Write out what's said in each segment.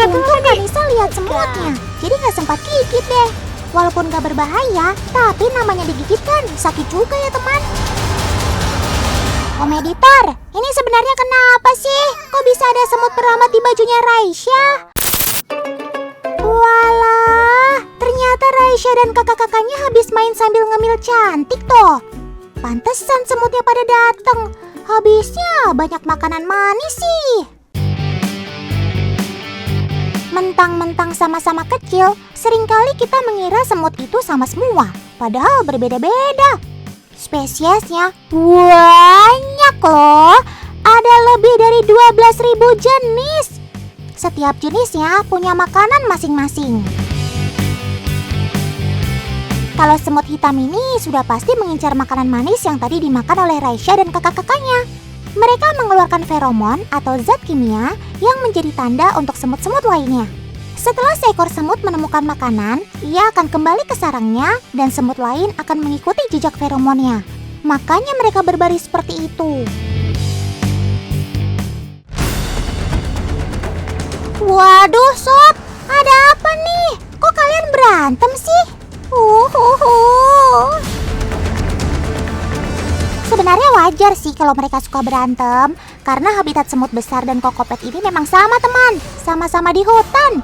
Untung Kanisa lihat semutnya, jadi gak sempat gigit deh. Walaupun gak berbahaya, tapi namanya digigit kan sakit juga ya teman. Om Editor, ini sebenarnya kenapa sih? Kok bisa ada semut beramat di bajunya Raisya? Walah, ternyata Raisya dan kakak-kakaknya habis main sambil ngemil cantik toh. Pantesan semutnya pada dateng. Habisnya banyak makanan manis sih. Mentang-mentang sama-sama kecil, seringkali kita mengira semut itu sama semua. Padahal berbeda-beda. Spesiesnya banyak loh. Ada lebih dari 12.000 jenis. Setiap jenisnya punya makanan masing-masing. Kalau semut hitam ini sudah pasti mengincar makanan manis yang tadi dimakan oleh Raisya dan kakak-kakaknya. Mereka mengeluarkan feromon atau zat kimia yang menjadi tanda untuk semut-semut lainnya. Setelah seekor semut menemukan makanan, ia akan kembali ke sarangnya dan semut lain akan mengikuti jejak feromonnya. Makanya mereka berbaris seperti itu. Waduh sob, ada apa nih? Kok kalian berantem sih? Sebenarnya wajar sih kalau mereka suka berantem, karena habitat semut besar dan kokopet ini memang sama teman, sama-sama di hutan.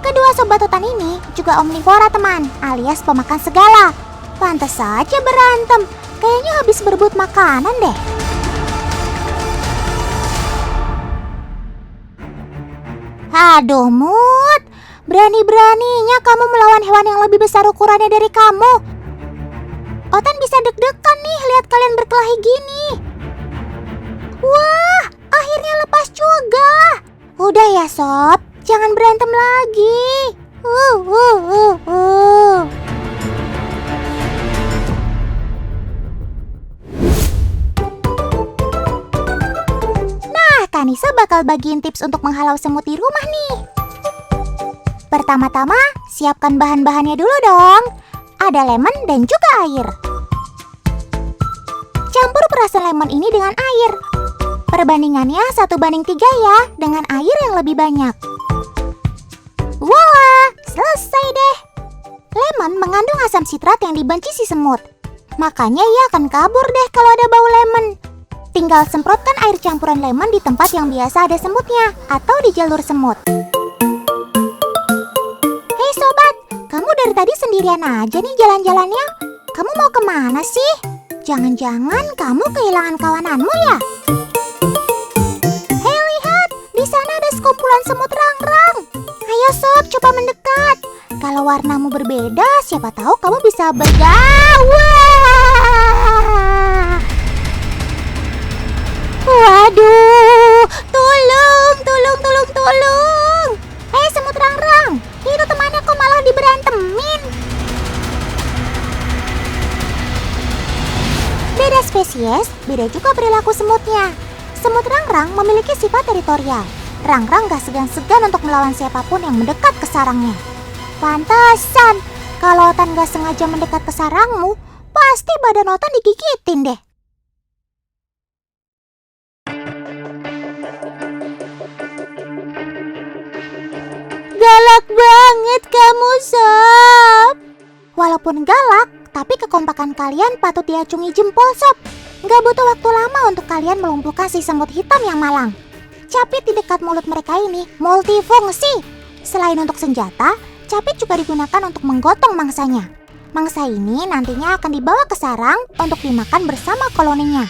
Kedua sobat hutan ini juga omnivora teman, alias pemakan segala. Pantes saja berantem, kayaknya habis berebut makanan deh. Aduh Mut, berani-beraninya kamu melawan hewan yang lebih besar ukurannya dari kamu. Otan bisa deg-degan nih lihat kalian berkelahi gini. Wah, akhirnya lepas juga. Udah ya sob, jangan berantem lagi. Nah, Kanisa bakal bagiin tips untuk menghalau semut di rumah nih. Pertama-tama, siapkan bahan-bahannya dulu dong. Ada lemon dan juga air. Campur perasan lemon ini dengan air. Perbandingannya 1:3 ya, dengan air yang lebih banyak. Voila, selesai deh. Lemon mengandung asam sitrat yang dibenci si semut. Makanya ia akan kabur deh kalau ada bau lemon. Tinggal semprotkan air campuran lemon di tempat yang biasa ada semutnya, atau di jalur semut. Hei sobat, kamu dari tadi sendirian aja nih jalan-jalannya. Kamu mau kemana sih? Jangan-jangan kamu kehilangan kawananmu ya? Hei lihat, di sana ada sekumpulan semut rangrang. Ayo sob, coba mendekat. Kalau warnamu berbeda, siapa tahu kamu bisa bergawah. Waduh, tolong. Hei semut rangrang, itu temannya kok malah diberantemin. Beda spesies, beda juga perilaku semutnya. Semut rangrang memiliki sifat teritorial. Rangrang gak segan-segan untuk melawan siapapun yang mendekat ke sarangnya. Pantesan, kalau Otan gak sengaja mendekat ke sarangmu, pasti badan Otan digigitin deh. Galak banget kamu, Sob. Walaupun galak, tapi kekompakan kalian patut diacungi jempol, Sob. Gak butuh waktu lama untuk kalian melumpuhkan si semut hitam yang malang. Capit di dekat mulut mereka ini multifungsi. Selain untuk senjata, capit juga digunakan untuk menggotong mangsanya. Mangsa ini nantinya akan dibawa ke sarang untuk dimakan bersama koloninya.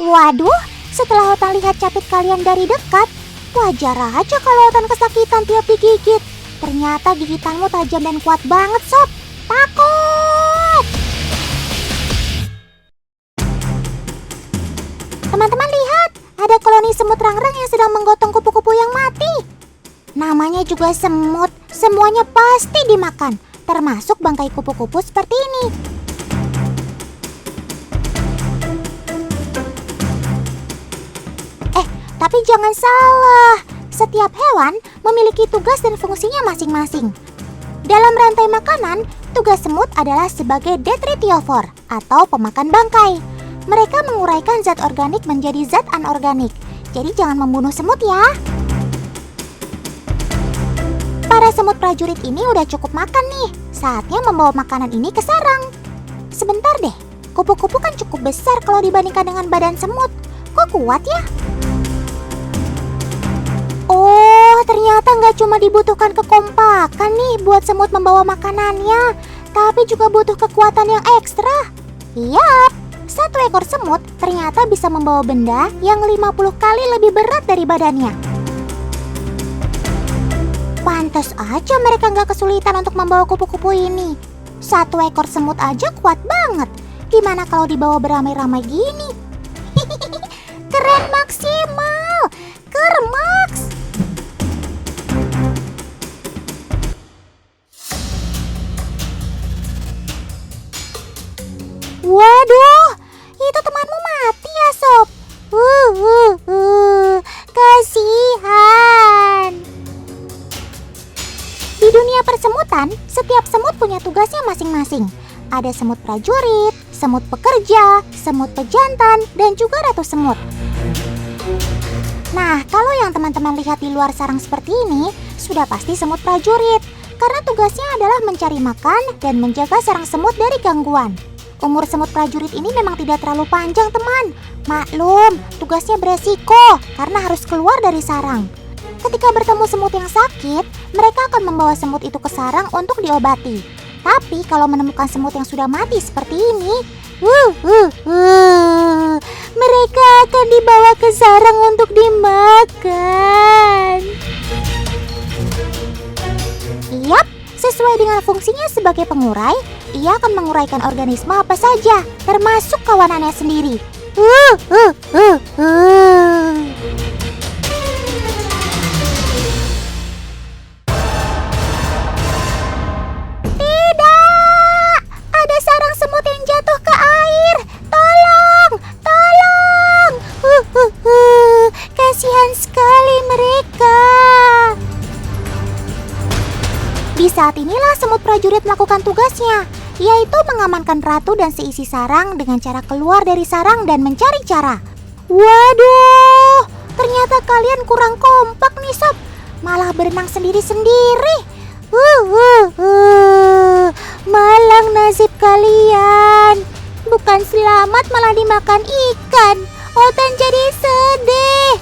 Waduh, setelah Otan lihat capit kalian dari dekat, wajar aja kalau Otan kesakitan tiap digigit. Ternyata gigitanmu tajam dan kuat banget, Sob. Takut! Teman-teman lihat, ada koloni semut rangrang yang sedang menggotong kupu-kupu yang mati. Namanya juga semut, semuanya pasti dimakan, termasuk bangkai kupu-kupu seperti ini. Tapi jangan salah, setiap hewan memiliki tugas dan fungsinya masing-masing. Dalam rantai makanan, tugas semut adalah sebagai detritivor atau pemakan bangkai. Mereka menguraikan zat organik menjadi zat anorganik. jadi jangan membunuh semut ya. Para semut prajurit ini udah cukup makan nih. Saatnya membawa makanan ini ke sarang. Sebentar deh, kupu-kupu kan cukup besar kalau dibandingkan dengan badan semut. Kok kuat ya? Oh, ternyata nggak cuma dibutuhkan kekompakan nih buat semut membawa makanannya, tapi juga butuh kekuatan yang ekstra. Yap, satu ekor semut ternyata bisa membawa benda yang 50 kali lebih berat dari badannya. Pantas aja mereka nggak kesulitan untuk membawa kupu-kupu ini. Satu ekor semut aja kuat banget. Gimana kalau dibawa beramai-ramai gini? Keren maksimal! Kermaks! Waduh, itu temanmu mati ya, Sob? Kasihan. Di dunia persemutan, setiap semut punya tugasnya masing-masing. Ada semut prajurit, semut pekerja, semut pejantan, dan juga ratu semut. Nah, kalau yang teman-teman lihat di luar sarang seperti ini, sudah pasti semut prajurit. Karena tugasnya adalah mencari makan dan menjaga sarang semut dari gangguan. Umur semut prajurit ini memang tidak terlalu panjang, teman. Maklum, tugasnya beresiko karena harus keluar dari sarang. Ketika bertemu semut yang sakit, mereka akan membawa semut itu ke sarang untuk diobati. Tapi kalau menemukan semut yang sudah mati seperti ini, mereka akan dibawa ke sarang untuk dimakan. Yap, sesuai dengan fungsinya sebagai pengurai, ia akan menguraikan organisme apa saja, termasuk kawanannya sendiri. Tidak! Ada sarang semut yang jatuh ke air. Tolong! Tolong! Kasihan sekali mereka. Di saat inilah semut prajurit melakukan tugasnya, yaitu mengamankan ratu dan seisi sarang dengan cara keluar dari sarang dan mencari cara. Waduh, ternyata kalian kurang kompak nih, Sob. Malah berenang sendiri-sendiri. Malang nasib kalian. Bukan selamat malah dimakan ikan. Otan jadi sedih.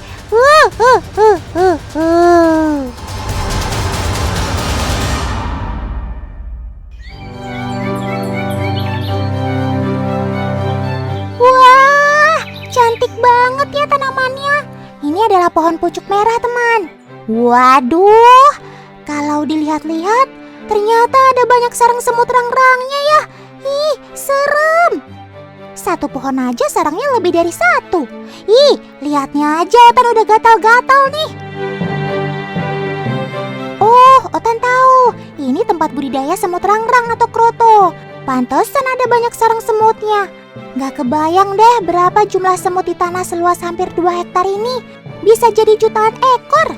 Wah, cantik banget ya tanamannya. Ini adalah pohon pucuk merah, teman. Waduh, kalau dilihat-lihat, ternyata ada banyak sarang semut rang-rangnya ya. Ih, serem. Satu pohon aja sarangnya lebih dari satu. Ih, lihatnya aja Otan udah gatal-gatal nih. Oh, Otan tahu. Ini tempat budidaya semut rang-rang atau kroto. Pantesan ada banyak sarang semutnya. Gak kebayang deh berapa jumlah semut di tanah seluas hampir 2 hektar ini. Bisa jadi jutaan ekor.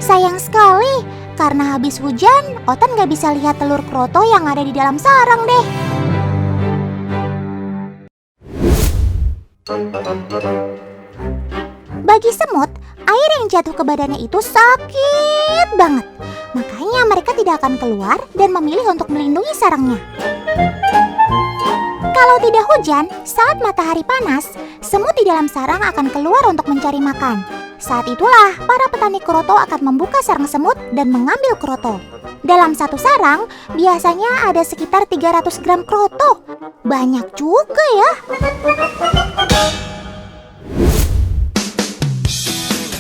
Sayang sekali, karena habis hujan, Otan gak bisa lihat telur kroto yang ada di dalam sarang deh. Bagi semut, air yang jatuh ke badannya itu sakit banget. Makanya mereka tidak akan keluar dan memilih untuk melindungi sarangnya. Kalau tidak hujan, saat matahari panas, semut di dalam sarang akan keluar untuk mencari makan. Saat itulah para petani kroto akan membuka sarang semut dan mengambil kroto. Dalam satu sarang, biasanya ada sekitar 300 gram kroto. Banyak juga ya.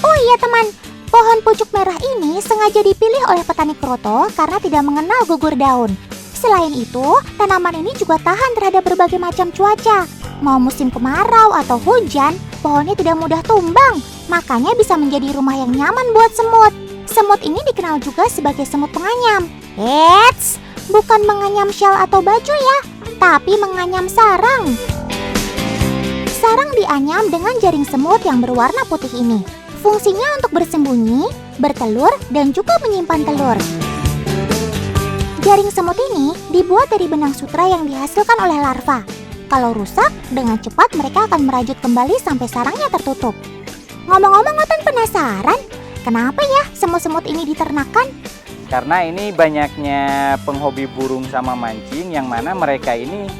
Oh iya teman, pohon pucuk merah ini sengaja dipilih oleh petani kroto karena tidak mengenal gugur daun. Selain itu, tanaman ini juga tahan terhadap berbagai macam cuaca. Mau musim kemarau atau hujan, pohonnya tidak mudah tumbang. Makanya bisa menjadi rumah yang nyaman buat semut. Semut ini dikenal juga sebagai semut penganyam. Eits, bukan menganyam syal atau baju ya, tapi menganyam sarang. Sarang dianyam dengan jaring semut yang berwarna putih ini. Fungsinya untuk bersembunyi, bertelur, dan juga menyimpan telur. Jaring semut ini dibuat dari benang sutra yang dihasilkan oleh larva. Kalau rusak, dengan cepat mereka akan merajut kembali sampai sarangnya tertutup. Ngomong-ngomong, Otan penasaran, kenapa ya semut-semut ini diternakan? Karena ini banyaknya penghobi burung sama mancing yang mana mereka ini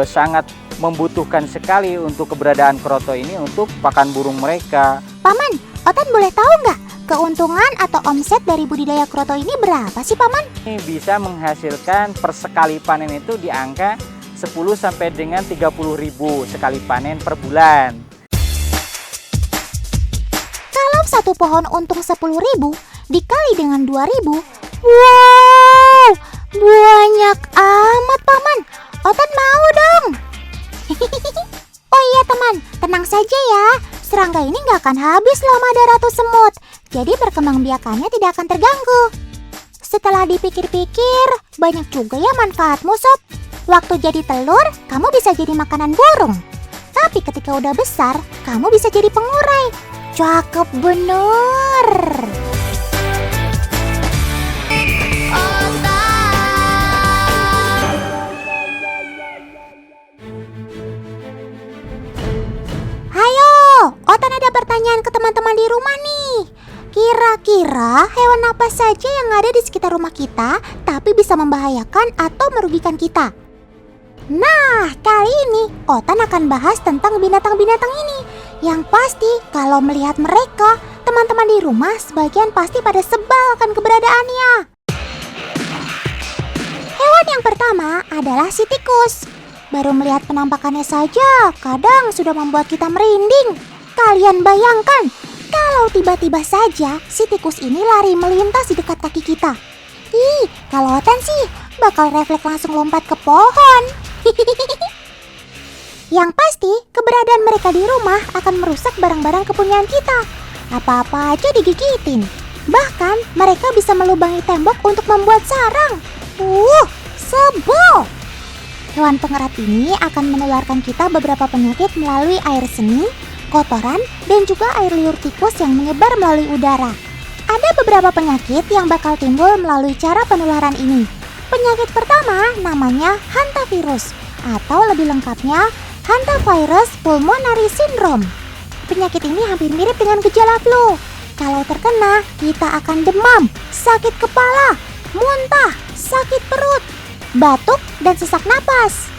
sangat membutuhkan sekali untuk keberadaan kroto ini untuk pakan burung mereka. Paman, Otan boleh tahu nggak keuntungan atau omset dari budidaya kroto ini berapa sih, Paman? Ini bisa menghasilkan per sekali panen itu di angka 10 sampai dengan 30.000 sekali panen per bulan. Kalau satu pohon untung 10.000 dikali dengan 2.000, wow, banyak amat, Paman. Otan mau dong. Oh iya teman, tenang saja ya. Serangga ini nggak akan habis lama ada ratu semut. Jadi perkembangbiakannya tidak akan terganggu. Setelah dipikir-pikir, banyak juga ya manfaatmu, Sob. Waktu jadi telur, kamu bisa jadi makanan burung. Tapi ketika udah besar, kamu bisa jadi pengurai. Cakep bener. Hayo, Otan ada pertanyaan ke teman-teman di rumah nih. Kira-kira hewan apa saja yang ada di sekitar rumah kita tapi bisa membahayakan atau merugikan kita? Nah, kali ini Otan akan bahas tentang binatang-binatang ini. Yang pasti kalau melihat mereka, teman-teman di rumah sebagian pasti pada sebal akan keberadaannya. Hewan yang pertama adalah si tikus. Baru melihat penampakannya saja, kadang sudah membuat kita merinding. Kalian bayangkan, kalau tiba-tiba saja si tikus ini lari melintas di dekat kaki kita. Ih, kalau Otan sih bakal refleks langsung lompat ke pohon. Yang pasti, keberadaan mereka di rumah akan merusak barang-barang kepunyaan kita. Apa-apa aja digigitin. Bahkan, mereka bisa melubangi tembok untuk membuat sarang. Sebel! Hewan pengerat ini akan menularkan kita beberapa penyakit melalui air seni, kotoran, dan juga air liur tikus yang menyebar melalui udara. Ada beberapa penyakit yang bakal timbul melalui cara penularan ini. Penyakit pertama namanya hantavirus, atau lebih lengkapnya hantavirus pulmonary syndrome. Penyakit ini hampir mirip dengan gejala flu. Kalau terkena, kita akan demam, sakit kepala, muntah, sakit perut, batuk, dan sesak napas.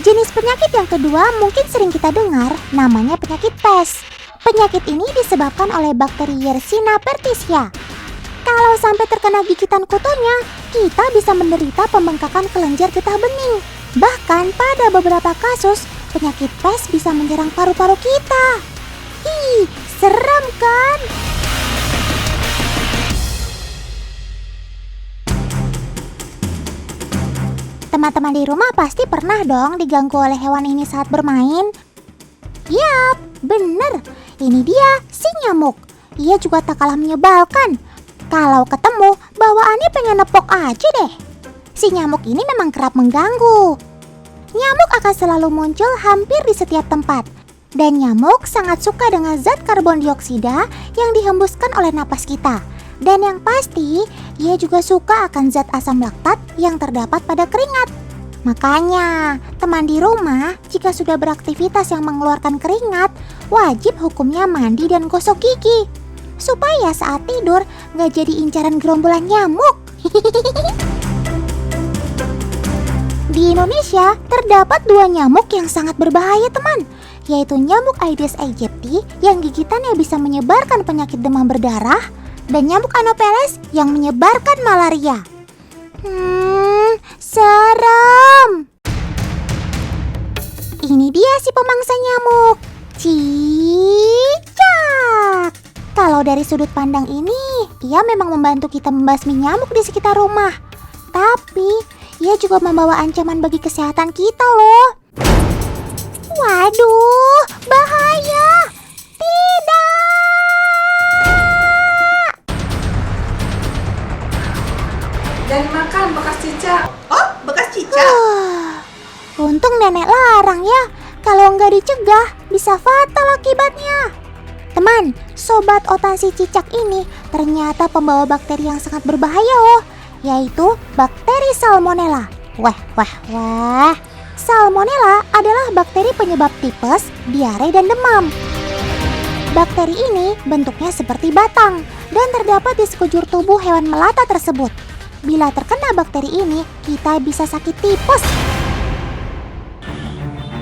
Jenis penyakit yang kedua mungkin sering kita dengar, namanya penyakit pes. Penyakit ini disebabkan oleh bakteri Yersinia pertisia. Kalau sampai terkena gigitan kutunya, kita bisa menderita pembengkakan kelenjar getah bening. Bahkan pada beberapa kasus, penyakit pes bisa menyerang paru-paru kita. Ih, serem kan? Teman-teman di rumah pasti pernah dong diganggu oleh hewan ini saat bermain. Yap, bener. Ini dia, si nyamuk. Ia juga tak kalah menyebalkan. Kalau ketemu, bawaannya pengen nepok aja deh. Si nyamuk ini memang kerap mengganggu. Nyamuk akan selalu muncul hampir di setiap tempat. Dan nyamuk sangat suka dengan zat karbon dioksida yang dihembuskan oleh napas kita. Dan yang pasti, ia juga suka akan zat asam laktat yang terdapat pada keringat. Makanya, teman di rumah jika sudah beraktivitas yang mengeluarkan keringat, wajib hukumnya mandi dan gosok gigi. Supaya saat tidur nggak jadi incaran gerombolan nyamuk. Di Indonesia, terdapat 2 nyamuk yang sangat berbahaya teman, yaitu nyamuk Aedes aegypti yang gigitannya bisa menyebarkan penyakit demam berdarah, dan nyamuk Anopheles yang menyebarkan malaria. Serem. Ini dia si pemangsa nyamuk, cicak. Kalau dari sudut pandang ini, ia memang membantu kita membasmi nyamuk di sekitar rumah. Tapi, ia juga membawa ancaman bagi kesehatan kita loh. Waduh, bahaya. Tidak. Dan makan bekas cicak. Oh, bekas cicak. Untung nenek larang ya. Kalau nggak dicegah, bisa fatal akibatnya. Teman, sobat Otan si cicak ini ternyata pembawa bakteri yang sangat berbahaya loh, yaitu bakteri Salmonella. Wah. Salmonella adalah bakteri penyebab tipes, diare, dan demam. Bakteri ini bentuknya seperti batang dan terdapat di sekujur tubuh hewan melata tersebut. Bila terkena bakteri ini, kita bisa sakit tipes.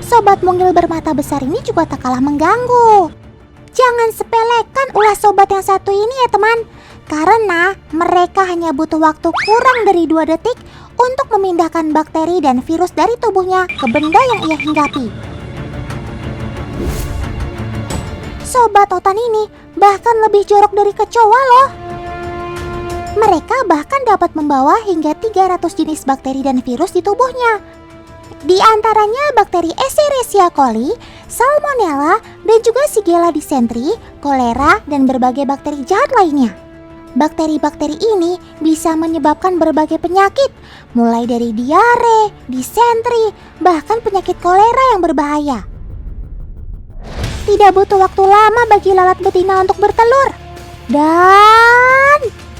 Sobat mungil bermata besar ini juga tak kalah mengganggu. Jangan sepelekan ulah sobat yang satu ini ya teman, karena mereka hanya butuh waktu kurang dari 2 detik untuk memindahkan bakteri dan virus dari tubuhnya ke benda yang ia hinggapi. Sobat Otan ini bahkan lebih jorok dari kecoa loh. Mereka bahkan dapat membawa hingga 300 jenis bakteri dan virus di tubuhnya. Di antaranya bakteri Escherichia coli, Salmonella, dan juga Shigella dysentery, kolera, dan berbagai bakteri jahat lainnya. Bakteri-bakteri ini bisa menyebabkan berbagai penyakit, mulai dari diare, disentri, bahkan penyakit kolera yang berbahaya. Tidak butuh waktu lama bagi lalat betina untuk bertelur. Dan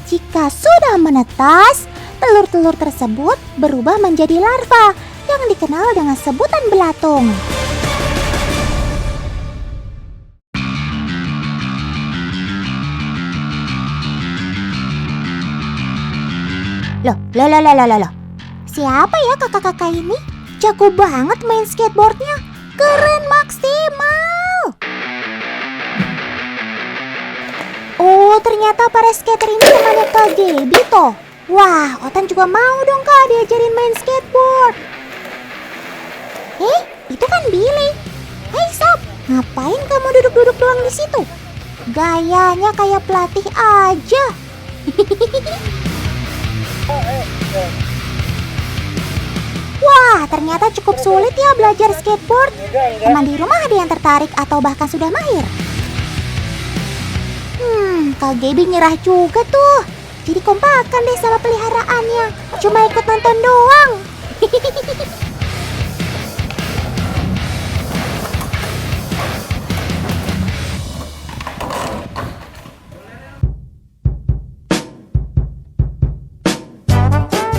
jika sudah menetas, telur-telur tersebut berubah menjadi larva yang dikenal dengan sebutan belatung. Loh. Siapa ya kakak-kakak ini? Jago banget main skateboardnya. Keren maksimal. Oh, ternyata para skater ini temannya Kak Gaby toh. Wah, Otan juga mau dong Kak diajarin main skateboard. Itu kan Billy. Hei sob, ngapain kamu duduk-duduk doang di situ? Gayanya kayak pelatih aja. Wah, ternyata cukup sulit ya belajar skateboard. Teman di rumah ada yang tertarik atau bahkan sudah mahir? Kak Gaby nyerah juga tuh. Jadi kompakan deh sama peliharaannya. Cuma ikut nonton doang.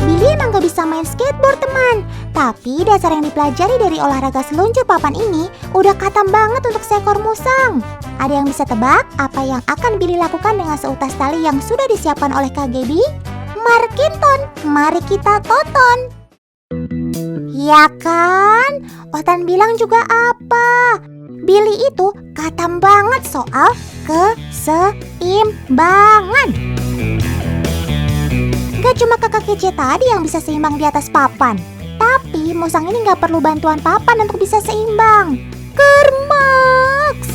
Billy emang gak bisa main skateboard teman. Tapi dasar yang dipelajari dari olahraga seluncur papan ini udah khatam banget untuk seekor musang. Ada yang bisa tebak apa yang akan Billy lakukan dengan seutas tali yang sudah disiapkan oleh Kak Gaby? Markinton, mari kita tonton. Ya kan? Otan bilang juga apa? Billy itu khatam banget soal keseimbangan. Gak cuma kakak kece tadi yang bisa seimbang di atas papan, tapi musang ini gak perlu bantuan papan untuk bisa seimbang. Kermaks!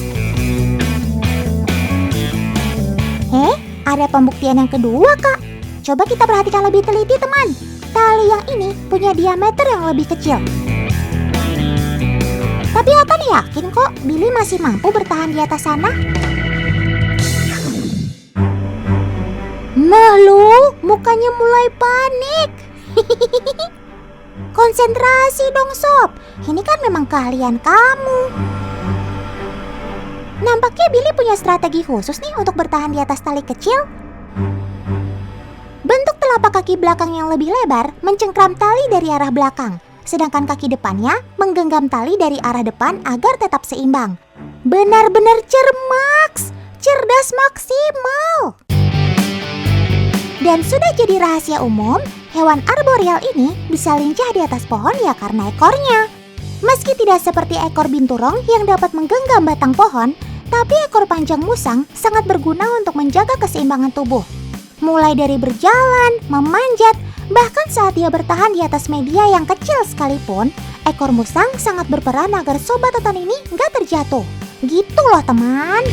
Ada pembuktian yang kedua Kak. Coba kita perhatikan lebih teliti teman. Tali yang ini punya diameter yang lebih kecil. Tapi Otan yakin kok Billy masih mampu bertahan di atas sana. Nah lo, mukanya mulai panik. Konsentrasi dong sob. Ini kan memang keahlian kamu. Nampaknya Billy punya strategi khusus nih untuk bertahan di atas tali kecil. Bentuk telapak kaki belakang yang lebih lebar mencengkram tali dari arah belakang, sedangkan kaki depannya menggenggam tali dari arah depan agar tetap seimbang. Benar-benar cermaks, cerdas maksimal. Dan sudah jadi rahasia umum, hewan arboreal ini bisa lincah di atas pohon ya karena ekornya. Meski tidak seperti ekor binturong yang dapat menggenggam batang pohon, tapi ekor panjang musang sangat berguna untuk menjaga keseimbangan tubuh. Mulai dari berjalan, memanjat, bahkan saat dia bertahan di atas media yang kecil sekalipun, ekor musang sangat berperan agar sobat Otan ini nggak terjatuh. Gitu loh teman.